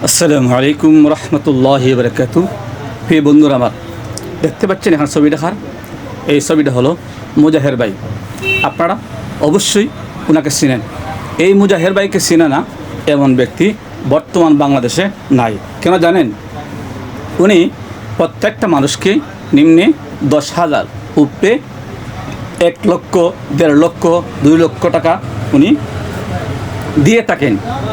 আসসালামু আলাইকুম রহমতুল্লাহি বারাকাতুহু। প্রিয় বন্ধুরা, আমার দেখতে পাচ্ছেন এখন ছবি দেখার এই ছবিটা হলো মুজাহের ভাই। আপনারা অবশ্যই ওনাকে চিনেন। এই মুজাহের ভাইকে চিনে না এমন ব্যক্তি বর্তমান বাংলাদেশে নাই। কেন জানেন? উনি প্রত্যেকটা মানুষকে নিম্নে 10,000 উপরে 1 লক্ষ, 1.5 লক্ষ, 2 লক্ষ টাকা উনি দিয়ে থাকেন।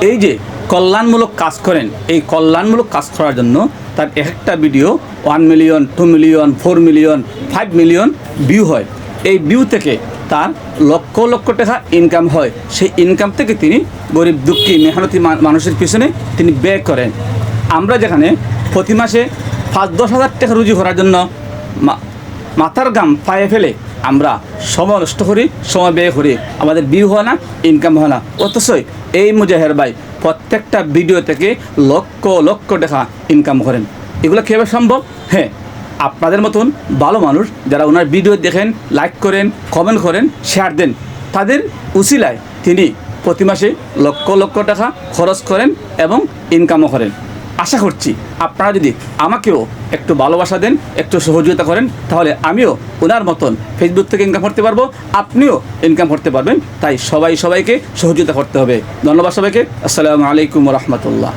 এই যে কল্যাণমূলক কাজ করেন, এই কল্যাণমূলক কাজ করার জন্য তার একটা video 1 million, 2 million, 4 million, 5 million view হয়। এই ভিউ থেকে তার লক্ষ লক্ষ টাকা ইনকাম হয়। সেই ইনকাম থেকে তিনি গরিব দুঃখী মেহনতি মানুষের পিছনে তিনি ব্যয় করেন। আমরা যেখানে প্রতি মাসে 5-10 হাজার টাকা রুজি করার জন্য মাথার ঘাম পায়ে ফেলে আমরা সময় নষ্ট করি, সময় ব্যয় করি, আমাদের ভিউ হয় না, ইনকাম হয় না। অথচ এই মুজাহের ভাই প্রত্যেকটা ভিডিও থেকে লক্ষ লক্ষ টাকা ইনকাম করেন। এগুলো কীভাবে সম্ভব? হ্যাঁ, আপনাদের মতন ভালো মানুষ যারা ওনার ভিডিও দেখেন, লাইক করেন, কমেন্ট করেন, শেয়ার দেন, তাদের উসিলায় তিনি প্রতি মাসে লক্ষ লক্ষ টাকা খরচ করেন এবং ইনকামও করেন। আশা করছি আপনারা যদি আমাকেও একটু ভালোবাসা দেন, একটু সহযোগিতা করেন, তাহলে আমিও ওনার মতন ফেসবুক থেকে ইনকাম করতে পারবো, আপনিও ইনকাম করতে পারবেন। তাই সবাইকে সহযোগিতা করতে হবে। ধন্যবাদ সবাইকে। আসসালামু আলাইকুম রহমতুল্লাহ।